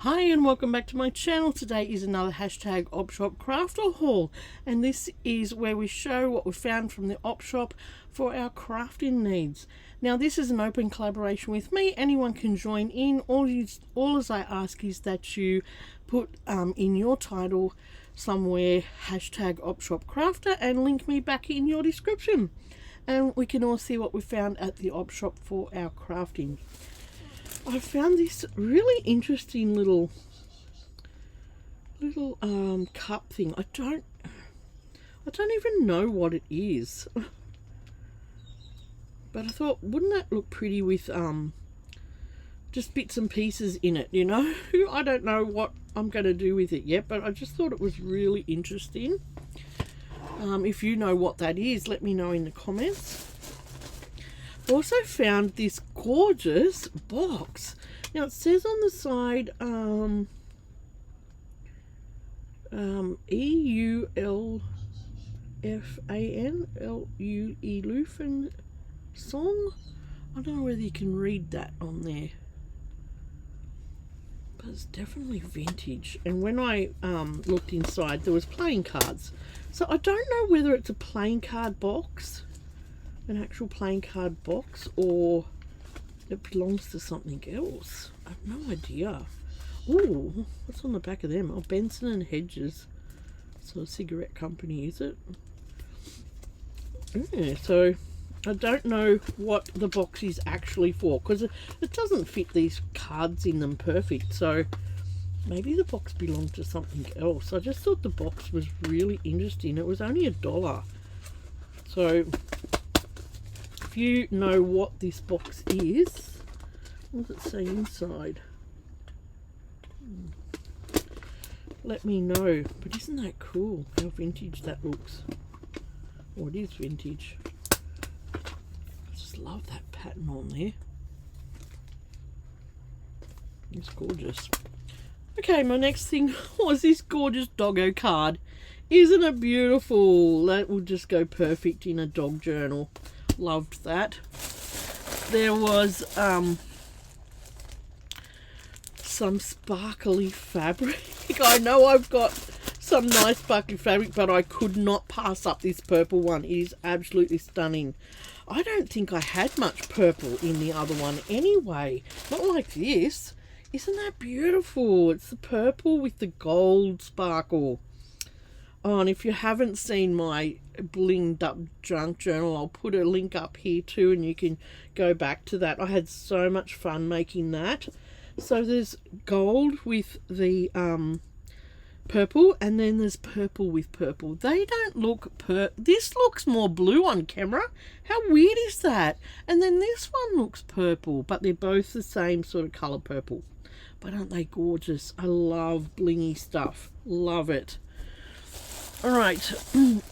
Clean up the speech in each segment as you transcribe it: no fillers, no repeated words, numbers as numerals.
Hi and welcome back to my channel. Today is another hashtag OpshopCrafter haul, and this is where we show what we found from the Opshop for our crafting needs. Now this is an open collaboration with me. Anyone can join in. All as I ask is that you put in your title somewhere hashtag OpshopCrafter and link me back in your description, and we can all see what we found at the Opshop for our crafting. I found this really interesting little cup thing. I don't even know what it is, but I thought, wouldn't that look pretty with just bits and pieces in it, you know? I don't know what I'm going to do with it yet, but I just thought it was really interesting. If you know what that is, let me know in the comments. Also found this gorgeous box. Now it says on the side Elufan song. I don't know whether you can read that on there, but it's definitely vintage. And when I looked inside, there was playing cards, so I don't know whether it's a playing card box, an actual playing card box, or it belongs to something else. I have no idea. Ooh, what's on the back of them? Oh, Benson and Hedges. So a cigarette company, is it? Yeah, so I don't know what the box is actually for, because it doesn't fit these cards in them perfect. So maybe the box belonged to something else. I just thought the box was really interesting. It was only $1. So if you know what this box is, what does it say inside? Let me know. But isn't that cool how vintage that looks? Oh, it is vintage. I just love that pattern on there. It's gorgeous. Okay, my next thing was this gorgeous doggo card. Isn't it beautiful? That will just go perfect in a dog journal. Loved that. There was some sparkly fabric. I know I've got some nice sparkly fabric, but I could not pass up this purple one. It is absolutely stunning. I don't think I had much purple in the other one anyway. Not like this. Isn't that beautiful? It's the purple with the gold sparkle. Oh, and if you haven't seen my blinged up junk journal, I'll put a link up here too, and you can go back to that. I had so much fun making that. So there's gold with the purple, and then there's purple with purple. They don't look this looks more blue on camera. How weird is that? And then this one looks purple, but they're both the same sort of color purple. But aren't they gorgeous? I love blingy stuff. Love it. Alright,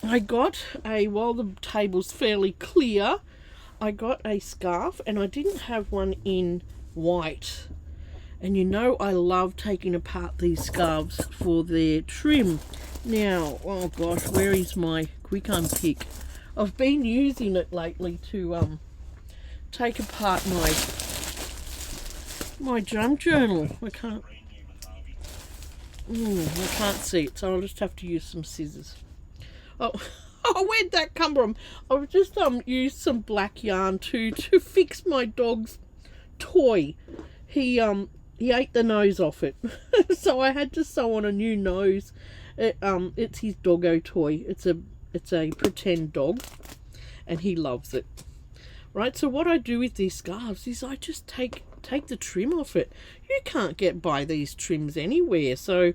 I got while the table's fairly clear, I got a scarf, and I didn't have one in white. And you know I love taking apart these scarves for their trim. Now, oh gosh, where is my quick unpick? I've been using it lately to take apart my junk journal. I can't see it, so I'll just have to use some scissors. Oh, where'd that come from? I've just used some black yarn to fix my dog's toy. He ate the nose off it, so I had to sew on a new nose. It's his doggo toy. It's a pretend dog, and he loves it. Right, so what I do with these scarves is I just take the trim off it. You can't buy these trims anywhere, so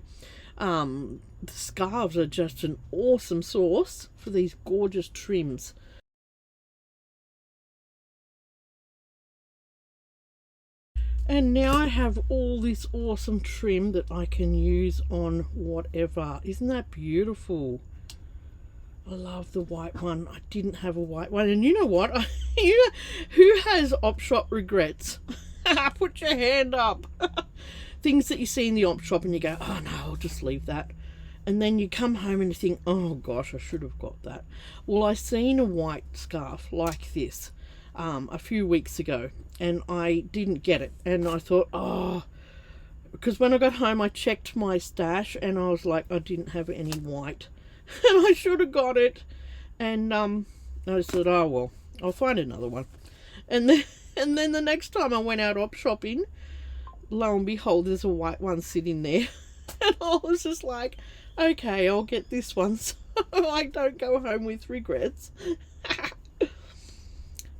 the scarves are just an awesome source for these gorgeous trims. And now I have all this awesome trim that I can use on whatever. Isn't that beautiful? I love the white one. I didn't have a white one. And you know what? Who has Opshop regrets? Put your hand up. Things that you see in the Opshop and you go, oh no, I'll just leave that. And then you come home and you think, oh gosh, I should have got that. Well, I seen a white scarf like this a few weeks ago, and I didn't get it. And I thought, oh, because when I got home I checked my stash and I was like, I didn't have any white and I should have got it. And I said, oh well, I'll find another one. And then the next time I went out op shopping, lo and behold, there's a white one sitting there. And I was just like, okay, I'll get this one so I don't go home with regrets.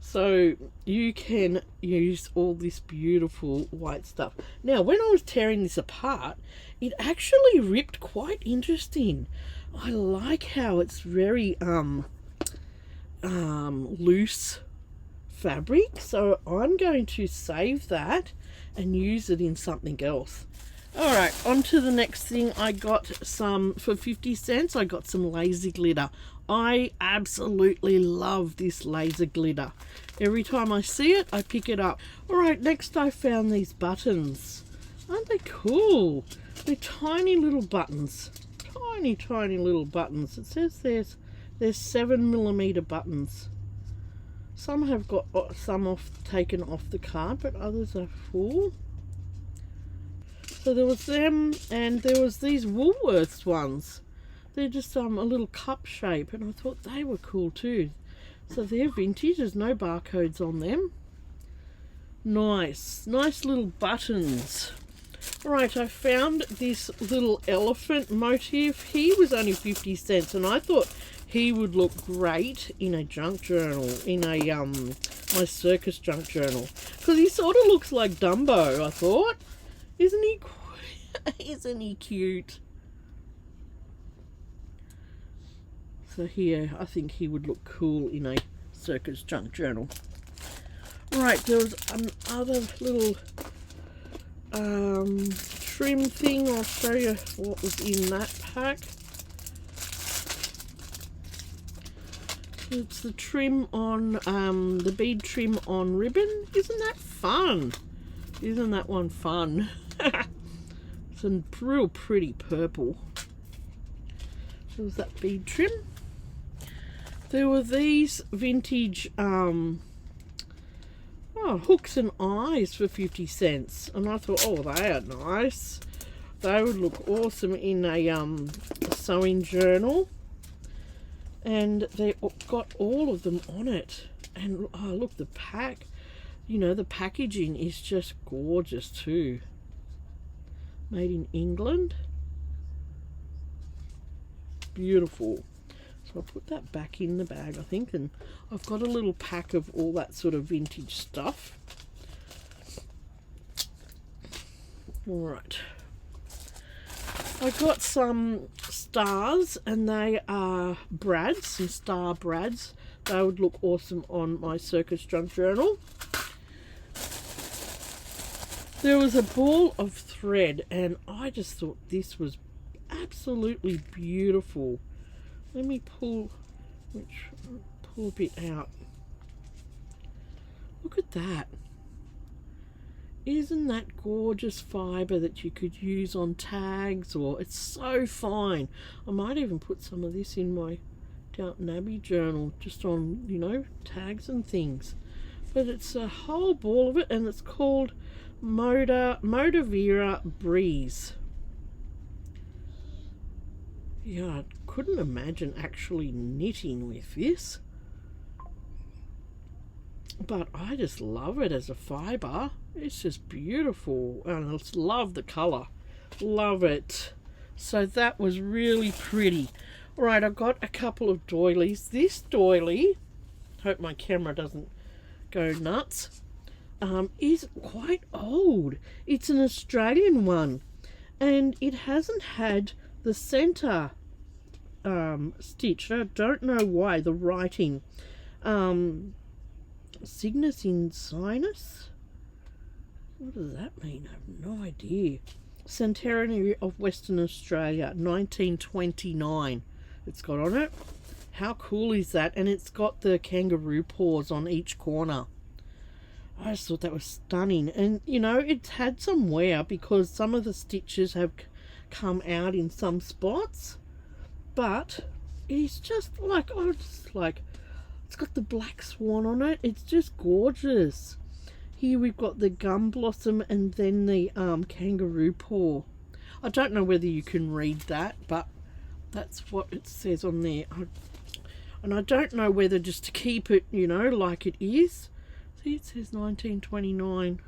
So you can use all this beautiful white stuff. Now, when I was tearing this apart, it actually ripped quite interesting. I like how it's very loose fabric, so I'm going to save that and use it in something else. Alright, on to the next thing. I got some, for 50 cents, I got some laser glitter. I absolutely love this laser glitter. Every time I see it, I pick it up. Alright, next I found these buttons. Aren't they cool? They're tiny little buttons. Tiny little buttons. It says there's 7mm buttons. Some have got some taken off the card, but others are full. So there was them, and there was these Woolworths ones. They're just a little cup shape, and I thought they were cool too. So they're vintage. There's no barcodes on them. Nice little buttons. Right, I found this little elephant motif. He was only 50 cents, and I thought he would look great in a junk journal, in a my circus junk journal, because he sort of looks like Dumbo. I thought, isn't he cute? So here, I think he would look cool in a circus junk journal. Right, there was another little trim thing. I'll show you what was in that pack. It's the trim on, the bead trim on ribbon. Isn't that fun? Isn't that one fun? It's a real pretty purple. So was that bead trim. There were these vintage hooks and eyes for 50 cents. And I thought, oh, they are nice. They would look awesome in a sewing journal. And they got all of them on it. And oh, look, the pack, you know, the packaging is just gorgeous too. Made in England. Beautiful. So I'll put that back in the bag, I think, and I've got a little pack of all that sort of vintage stuff. Alright. I got some stars, and they are brads, some star brads. They would look awesome on my circus junk journal. There was a ball of thread, and I just thought this was absolutely beautiful. Let me pull a bit out. Look at that. Isn't that gorgeous fibre that you could use on tags? Or it's so fine. I might even put some of this in my Downton Abbey journal, just on, you know, tags and things. But it's a whole ball of it, and it's called Modavira Breeze. Yeah, I couldn't imagine actually knitting with this. But I just love it as a fibre. It's just beautiful, and I just love the colour. Love it. So that was really pretty. Alright, I've got a couple of doilies. This doily, hope my camera doesn't go nuts, is quite old. It's an Australian one, and it hasn't had the centre stitch. I don't know why. The writing, Cygnus in Sinus. What does that mean? I have no idea. Centenary of Western Australia, 1929. It's got on it. How cool is that? And it's got the kangaroo paws on each corner. I just thought that was stunning. And you know, it's had some wear because some of the stitches have come out in some spots, but it's just like, oh, just like, it's got the black swan on it. It's just gorgeous. Here we've got the gum blossom and then the kangaroo paw. I don't know whether you can read that, but that's what it says on there. And I don't know whether just to keep it, you know, like it is. See, it says 1929.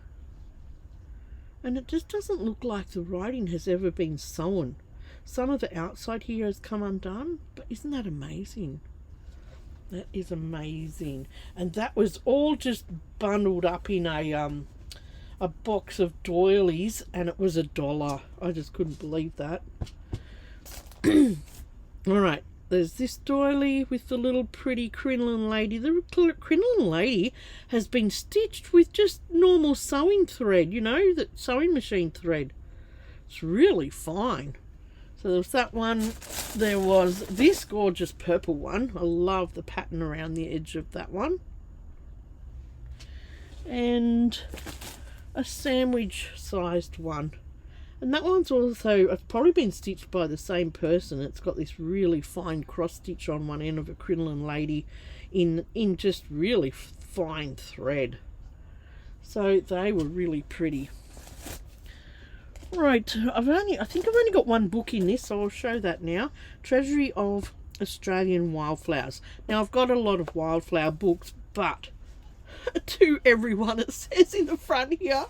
And it just doesn't look like the writing has ever been sewn. Some of the outside here has come undone, but isn't that amazing? That is amazing. And that was all just bundled up in a box of doilies, and it was $1. I just couldn't believe that. Alright, there's this doily with the little pretty crinoline lady. The crinoline lady has been stitched with just normal sewing thread, you know, that sewing machine thread. It's really fine. So there was that one. There was this gorgeous purple one. I love the pattern around the edge of that one. And a sandwich sized one. And that one's also, it's probably been stitched by the same person. It's got this really fine cross stitch on one end of a crinoline lady in just really fine thread. So they were really pretty. Right, I think I've only got one book in this, so I'll show that now. Treasury of Australian Wildflowers. Now I've got a lot of wildflower books, but to everyone it says in the front here.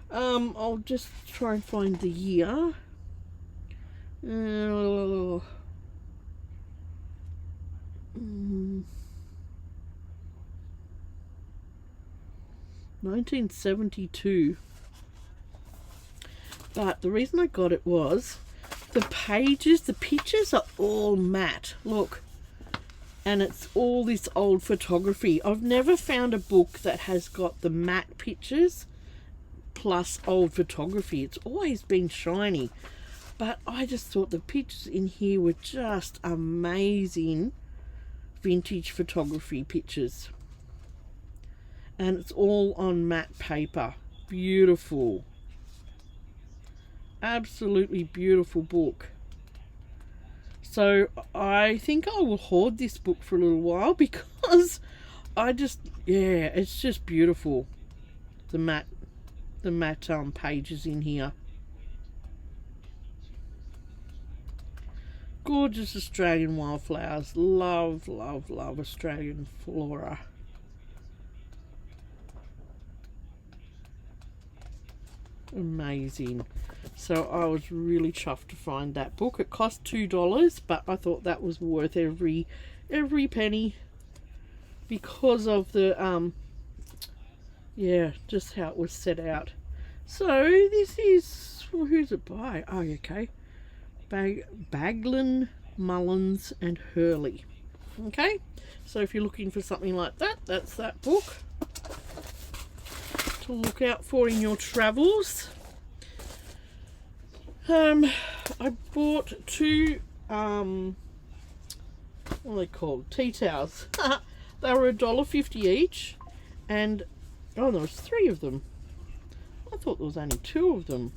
I'll just try and find the year. 1972. But the reason I got it was the pages, the pictures are all matte. Look. And it's all this old photography. I've never found a book that has got the matte pictures plus old photography. It's always been shiny. But I just thought the pictures in here were just amazing vintage photography pictures. And it's all on matte paper. Beautiful. Absolutely beautiful book. So I think I will hoard this book for a little while because it's just beautiful. The matte pages in here. Gorgeous Australian wildflowers. Love, love, love Australian flora. Amazing. So I was really chuffed to find that book. It cost $2, but I thought that was worth every penny because of the just how it was set out. So this is, well, who's it by? Oh, okay. Baglin, Mullins and Hurley. Okay, so if you're looking for something like that, that's that book to look out for in your travels. I bought two what are they called? Tea towels. They were $1.50 each, and oh, there was 3 of them. I thought there was only 2 of them.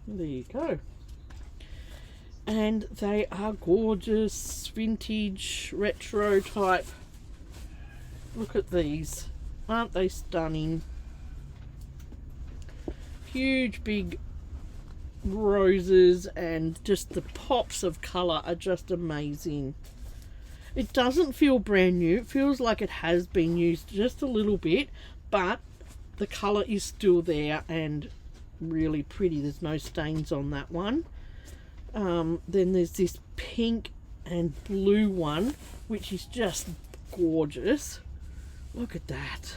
There you go. And they are gorgeous, vintage, retro type. Look at these. Aren't they stunning? Huge, big roses, and just the pops of colour are just amazing. It doesn't feel brand new. It feels like it has been used just a little bit, but the colour is still there and really pretty. There's no stains on that one. Then there's this pink and blue one, which is just gorgeous. Look at that.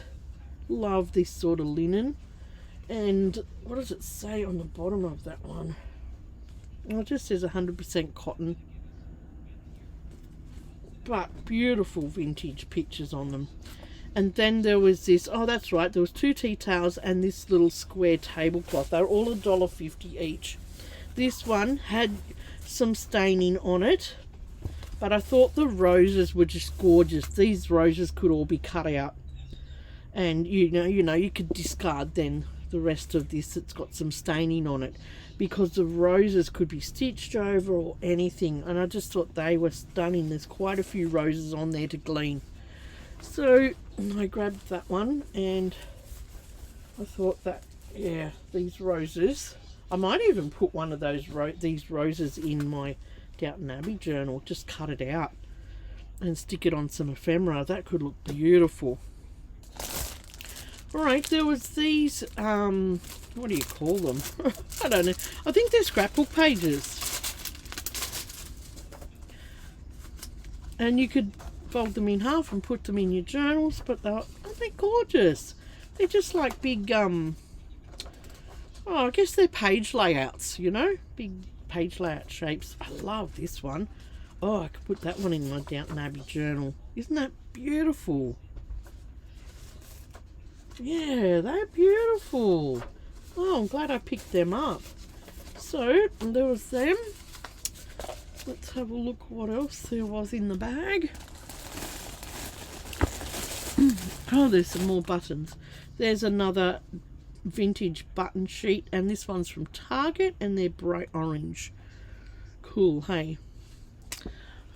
Love this sort of linen. And what does it say on the bottom of that one? Well, it just says 100% cotton. But beautiful vintage pictures on them. And then there was this, oh that's right, there was 2 tea towels and this little square tablecloth. They were all $1.50 each. This one had some staining on it, but I thought the roses were just gorgeous. These roses could all be cut out, and you know you could discard then the rest of this that's got some staining on it, because the roses could be stitched over or anything. And I just thought they were stunning. There's quite a few roses on there to glean. So I grabbed that one, and I thought that, yeah, these roses, I might even put one of those these roses in my Downton Abbey journal. Just cut it out and stick it on some ephemera. That could look beautiful. Alright, there was these, what do you call them? I don't know. I think they're scrapbook pages. And you could fold them in half and put them in your journals, but aren't they gorgeous? They're just like big, oh, I guess they're page layouts, you know? Big page layout shapes. I love this one. Oh, I could put that one in my Downton Abbey journal. Isn't that beautiful? Yeah, they're beautiful. Oh, I'm glad I picked them up. So, there was them. Let's have a look what else there was in the bag. Oh, there's some more buttons. There's another vintage button sheet, and this one's from Target, and they're bright orange. Cool, hey?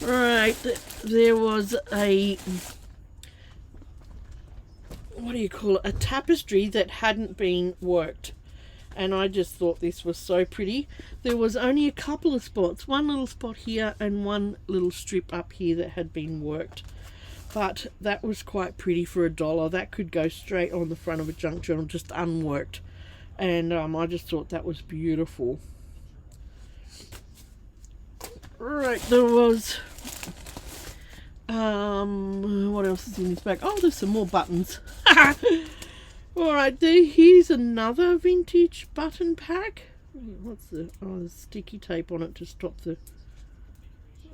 Alright, there was a, what do you call it, a tapestry that hadn't been worked, and I just thought this was so pretty. There was only a couple of spots, one little spot here and one little strip up here that had been worked, but that was quite pretty for $1. That could go straight on the front of a junk journal, just unworked, and I just thought that was beautiful. Right, there was what else is in this bag? Oh, there's some more buttons. Alright, here's another vintage button pack. What's the, oh, there's sticky tape on it to stop the,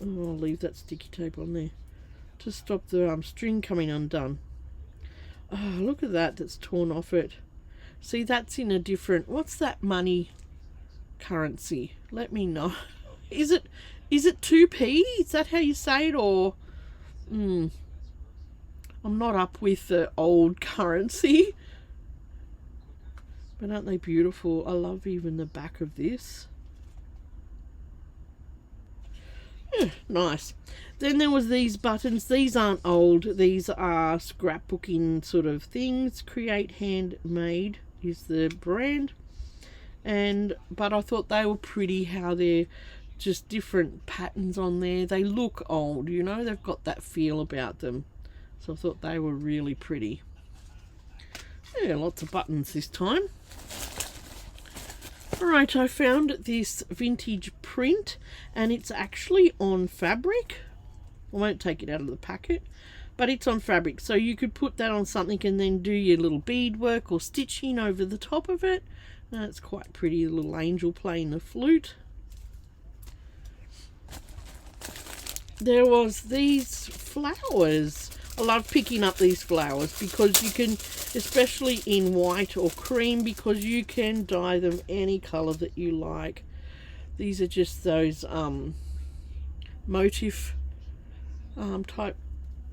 oh, I'll leave that sticky tape on there to stop the string coming undone. Oh, look at that, that's torn off it. See, that's in a different, what's that money currency? Let me know. Is it 2p? Is that how you say it? Or I'm not up with the old currency, but aren't they beautiful? I love even the back of this. Yeah, nice. Then there was these buttons. These aren't old, these are scrapbooking sort of things. Create Handmade is the brand, but I thought they were pretty, how they're just different patterns on there. They look old, you know, they've got that feel about them, so I thought they were really pretty. Yeah, lots of buttons this time. Alright, I found this vintage print, and it's actually on fabric. I won't take it out of the packet, but it's on fabric, so you could put that on something and then do your little beadwork or stitching over the top of it. And it's quite pretty, a little angel playing the flute. There was these flowers. I love picking up these flowers because you can, especially in white or cream, because you can dye them any colour that you like. These are just those motif type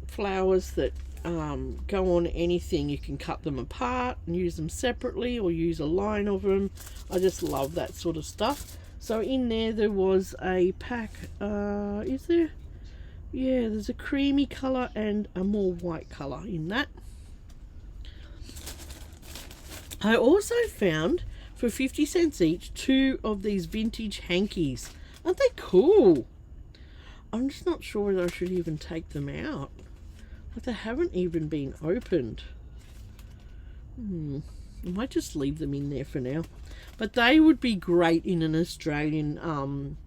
flowers that go on anything. You can cut them apart and use them separately, or use a line of them. I just love that sort of stuff. So in there was a pack, is there? Yeah, there's a creamy colour and a more white colour in that. I also found, for 50 cents each, 2 of these vintage hankies. Aren't they cool? I'm just not sure whether I should even take them out. Like, they haven't even been opened. I might just leave them in there for now. But they would be great in an Australian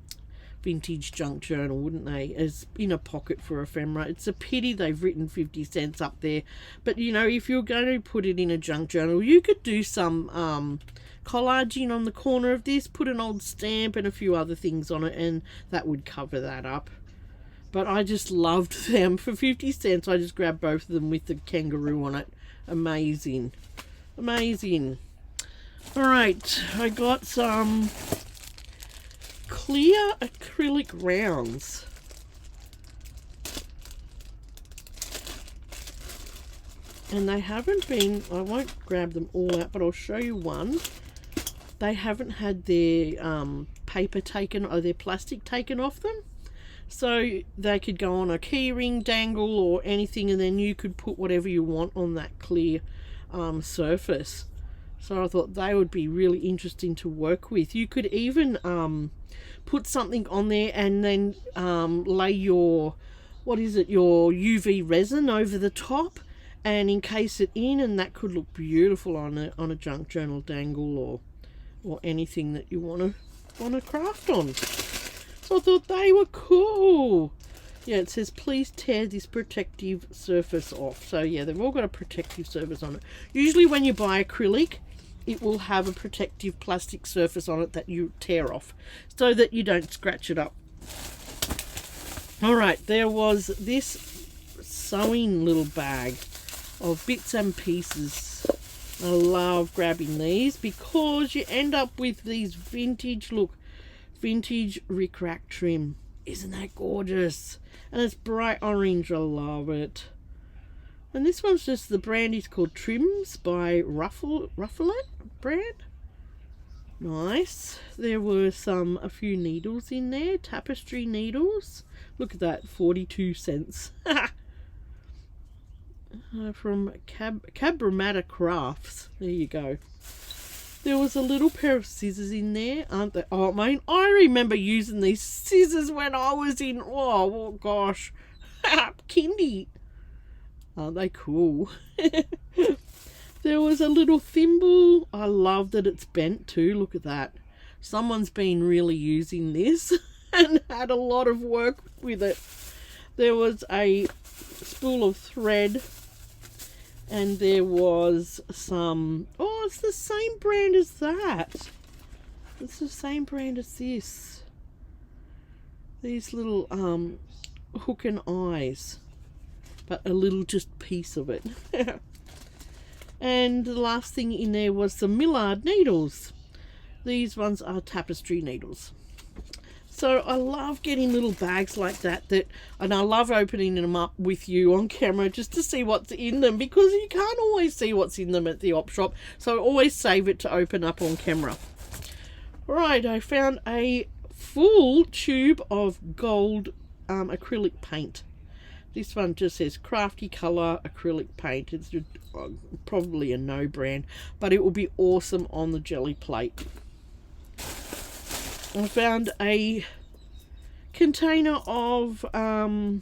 vintage junk journal, wouldn't they? As in a pocket for ephemera. It's a pity they've written 50 cents up there. But, you know, if you're going to put it in a junk journal, you could do some collaging on the corner of this, put an old stamp and a few other things on it, and that would cover that up. But I just loved them. For 50 cents, I just grabbed both of them with the kangaroo on it. Amazing. Amazing. Alright, I got some clear acrylic rounds. And they haven't been, I won't grab them all out, but I'll show you one. They haven't had their paper taken, or their plastic taken off them. So they could go on a keyring dangle or anything, and then you could put whatever you want on that clear surface. So I thought they would be really interesting to work with. You could even put something on there and then lay your, your UV resin over the top and encase it in, and that could look beautiful on a junk journal dangle or anything that you want to craft on. So I thought they were cool. Yeah, it says please tear this protective surface off. So yeah, they've all got a protective surface on it. Usually when you buy acrylic, it will have a protective plastic surface on it that you tear off so that you don't scratch it up. All right, there was this sewing little bag of bits and pieces. I love grabbing these because you end up with these vintage rickrack trim. Isn't that gorgeous? And it's bright orange. I love it. And this one's just, the brand is called Trims by Rufflet brand. Nice. There were a few needles in there, tapestry needles. Look at that, 42 cents. From Cabramatta Crafts. There you go. There was a little pair of scissors in there, aren't there? Oh, man, I remember using these scissors when I was in, oh gosh, kindy. Aren't they cool? There was a little thimble. I love that it's bent too. Look at that. Someone's been really using this and had a lot of work with it. There was a spool of thread. And there was some, oh, it's the same brand as that. It's the same brand as this. These little hook and eyes. But a little just piece of it. And the last thing in there was some Millard needles. These ones are tapestry needles. So I love getting little bags like that, and I love opening them up with you on camera just to see what's in them, because you can't always see what's in them at the op shop. So I always save it to open up on camera. Right, I found a full tube of gold acrylic paint. This one just says Crafty Colour acrylic paint. It's just, probably a no brand, but it will be awesome on the jelly plate. I found a container of bugle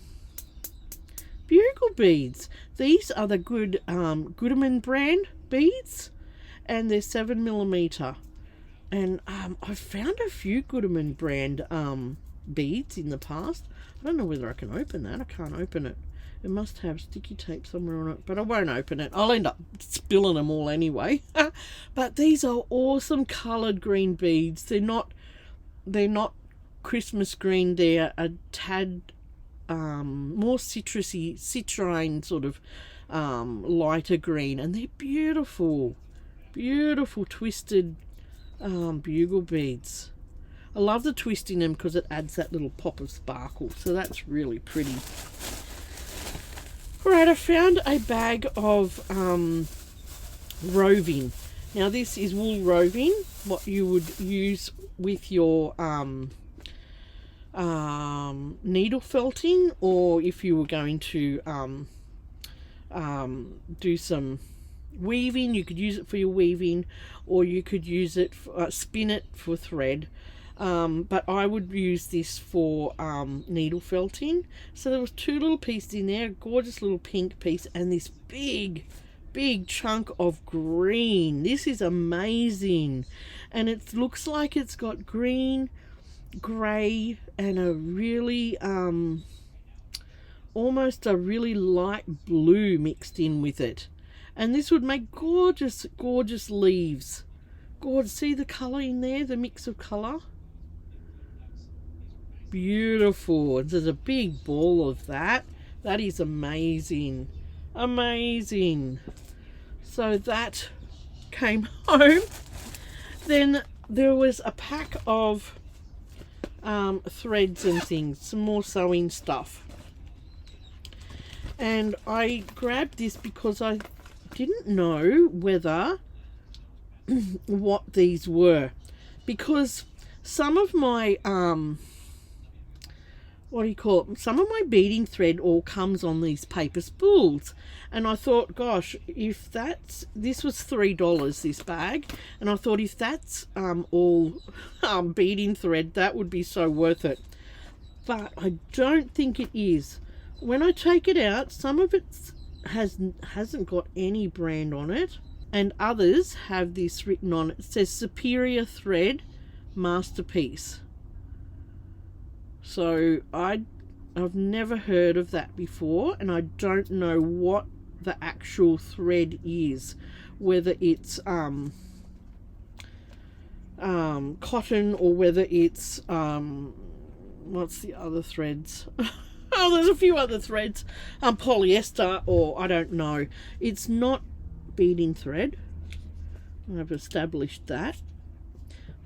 beads. These are the good Goodman brand beads, and they're 7mm. And I've found a few Goodman brand beads in the past. I don't know whether I can open that. I can't open it. It must have sticky tape somewhere on it, but I won't open it. I'll end up spilling them all anyway. But these are awesome coloured green beads. They're not Christmas green. They're a tad more citrusy, citrine sort of lighter green, and they're beautiful twisted bugle beads. I love the twist in them because it adds that little pop of sparkle, so that's really pretty. Alright, I found a bag of roving. Now this is wool roving, what you would use with your needle felting, or if you were going to do some weaving, you could use it for your weaving, or you could use it for, spin it for thread. But I would use this for needle felting. So there was two little pieces in there, a gorgeous little pink piece, and this big chunk of green. This is amazing, and it looks like it's got green, grey, and a really almost a really light blue mixed in with it. And this would make gorgeous leaves. Gorgeous. See the colour in there, the mix of colour? Beautiful. There's a big ball of that. That is amazing. So that came home. Then there was a pack of threads and things, some more sewing stuff. And I grabbed this because I didn't know whether what these were, because some of my what do you call it? Some of my beading thread all comes on these paper spools. And I thought, gosh, if this was $3, this bag. And I thought if that's all beading thread, that would be so worth it. But I don't think it is. When I take it out, some of it hasn't got any brand on it. And others have this written on it. It says Superior Thread Masterpiece. So I've never heard of that before, and I don't know what the actual thread is, whether it's cotton or whether it's what's the other threads? Oh, there's a few other threads, polyester, or I don't know. It's not beading thread. I've established that.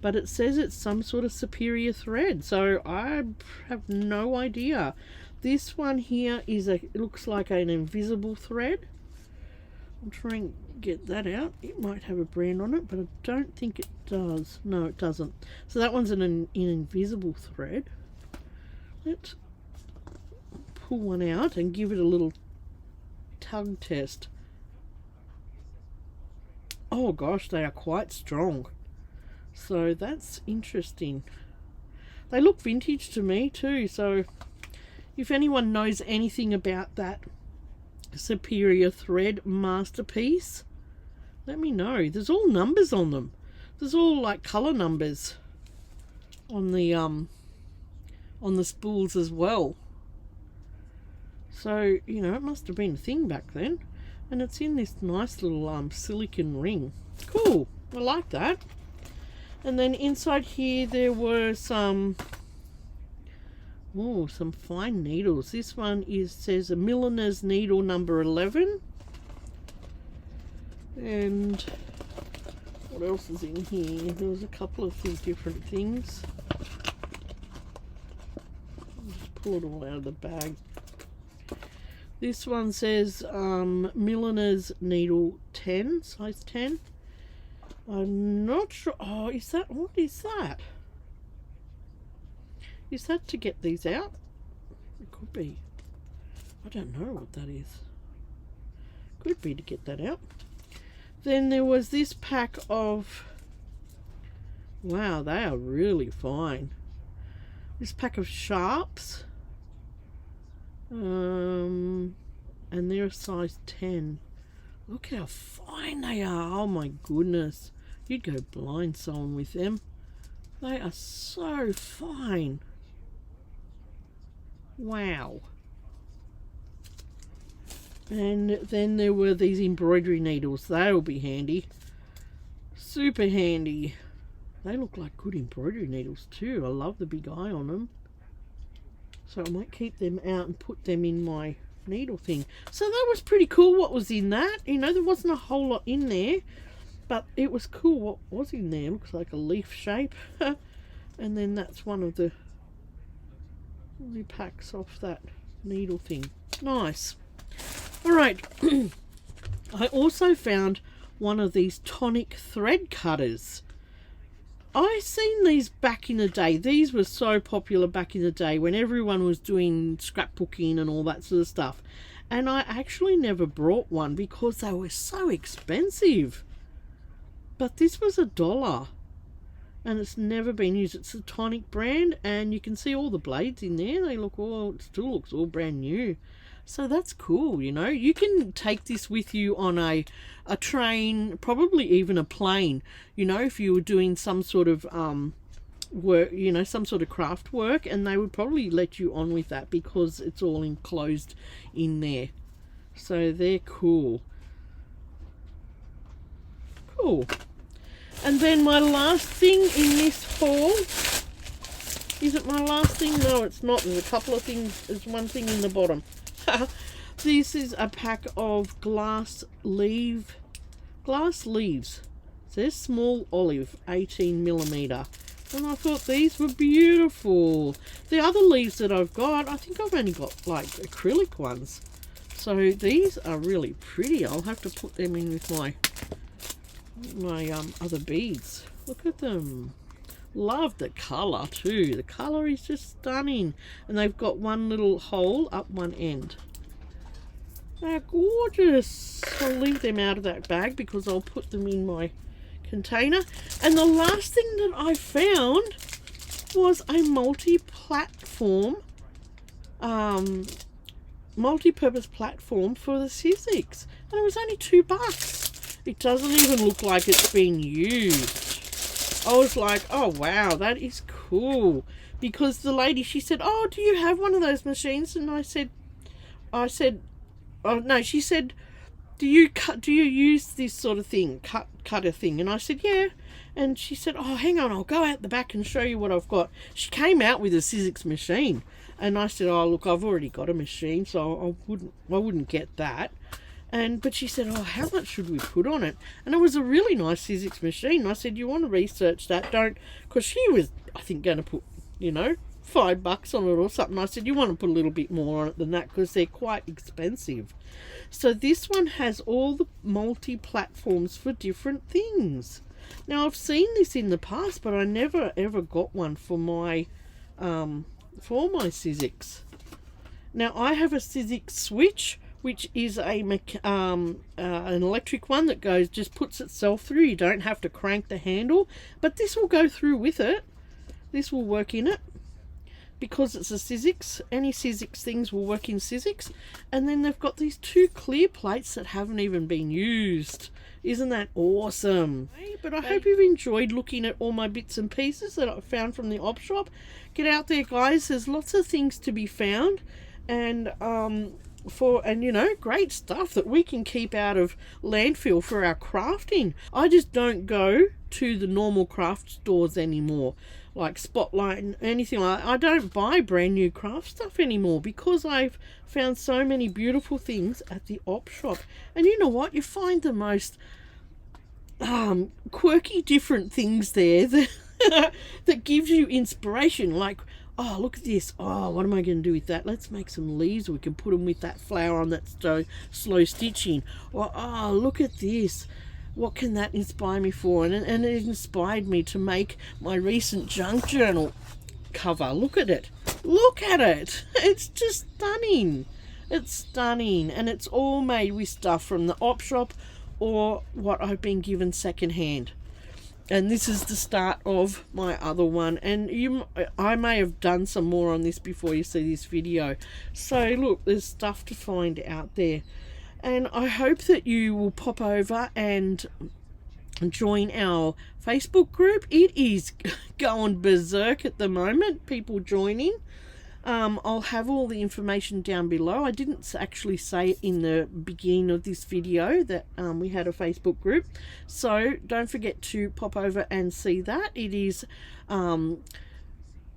But it says it's some sort of superior thread, so I have no idea. This one here it looks like an invisible thread. I'll try and get that out. It might have a brand on it, but I don't think it does. No, it doesn't. So that one's an invisible thread. Let's pull one out and give it a little tug test. Oh gosh, they are quite strong. So that's interesting. They look vintage to me too, so if anyone knows anything about that Superior Thread Masterpiece, let me know. There's all numbers on them. There's all like color numbers on the spools as well. So, you know, it must have been a thing back then. And it's in this nice little silicone ring. Cool. I like that. And then inside here there were some fine needles. This one says a milliner's needle number 11. And what else is in here? There was a couple of different things. I'll just pull it all out of the bag. This one says milliner's needle 10, size 10. I'm not sure. Oh, what is that? Is that to get these out? It could be. I don't know what that is. Could be to get that out. Then there was this pack of, wow, they are really fine. This pack of sharps. And they're a size 10. Look how fine they are. Oh my goodness. You'd go blind sewing with them. They are so fine. Wow. And then there were these embroidery needles. They'll be handy. Super handy. They look like good embroidery needles too. I love the big eye on them. So I might keep them out and put them in my needle thing. So that was pretty cool what was in that. You know, there wasn't a whole lot in there, but it was cool what was in there. Looks like a leaf shape. And then that's one of the packs off that needle thing. Nice. Alright. I also found one of these tonic thread cutters. I seen these back in the day. These were so popular back in the day when everyone was doing scrapbooking and all that sort of stuff. And I actually never brought one because they were so expensive. But this was $1. And it's never been used. It's a Tonic brand, and you can see all the blades in there. They look it still looks all brand new. So that's cool, you know. You can take this with you on a train, probably even a plane, you know, if you were doing some sort of work, you know, some sort of craft work, and they would probably let you on with that because it's all enclosed in there. So they're cool. Cool. And then my last thing in this haul, is it my last thing? No, it's not. There's a couple of things. There's one thing in the bottom. This is a pack of glass leaves. It says small olive, 18mm. And I thought these were beautiful. The other leaves that I've got, I think I've only got like acrylic ones. So these are really pretty. I'll have to put them in with my other beads. Look at them. Love the colour too. The colour is just stunning. And they've got one little hole up one end. They're gorgeous. I'll leave them out of that bag because I'll put them in my container. And the last thing that I found was a multi-platform, multi-purpose platform for the Sizzix. And it was only $2. It doesn't even look like it's been used. I was like, oh wow, that is cool. Because the lady, she said, oh, do you have one of those machines? And I said, oh no, she said, do you use this sort of thing, cutter thing? And I said, yeah. And she said, oh, hang on, I'll go out the back and show you what I've got. She came out with a Sizzix machine. And I said, oh, look, I've already got a machine, so I wouldn't get that. But she said, oh, how much should we put on it? And it was a really nice Sizzix machine. And I said, you want to research that? Don't, because she was, I think, going to put, you know, $5 on it or something. I said, you want to put a little bit more on it than that because they're quite expensive. So this one has all the multi-platforms for different things. Now, I've seen this in the past, but I never ever got one for my Sizzix. Now, I have a Sizzix switch, which is an electric one that goes, just puts itself through. You don't have to crank the handle, but this will go through with it. This will work in it. Because it's a Sizzix, any Sizzix things will work in Sizzix. And then they've got these two clear plates that haven't even been used. Isn't that awesome? But I hope you've enjoyed looking at all my bits and pieces that I found from the Opshop. Get out there, guys. There's lots of things to be found. And you know, great stuff that we can keep out of landfill for our crafting. I just don't go to the normal craft stores anymore, like Spotlight and anything like that. I don't buy brand new craft stuff anymore because I've found so many beautiful things at the Opshop. And you know what? You find the most quirky different things there that gives you inspiration. Like, oh, look at this. Oh, what am I going to do with that? Let's make some leaves. We can put them with that flower on that slow stitching. Or, oh, look at this. What can that inspire me for? And it inspired me to make my recent junk journal cover. Look at it. Look at it. It's just stunning. It's stunning. And it's all made with stuff from the Opshop or what I've been given secondhand. And this is the start of my other one. And I may have done some more on this before you see this video. So look, there's stuff to find out there. And I hope that you will pop over and join our Facebook group. It is going berserk at the moment, people joining. I'll have all the information down below. I didn't actually say it in the beginning of this video that we had a Facebook group. So don't forget to pop over and see that. It is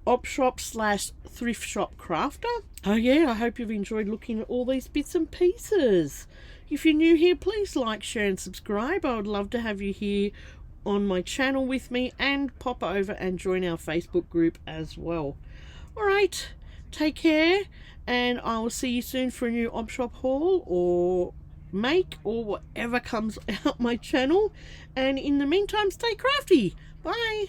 Opshop/ThriftshopCrafter. Oh yeah, I hope you've enjoyed looking at all these bits and pieces. If you're new here, please like, share and subscribe. I would love to have you here on my channel with me, and pop over and join our Facebook group as well. Alright, take care, and I will see you soon for a new Opshop haul or make or whatever comes out my channel. And in the meantime, stay crafty. Bye.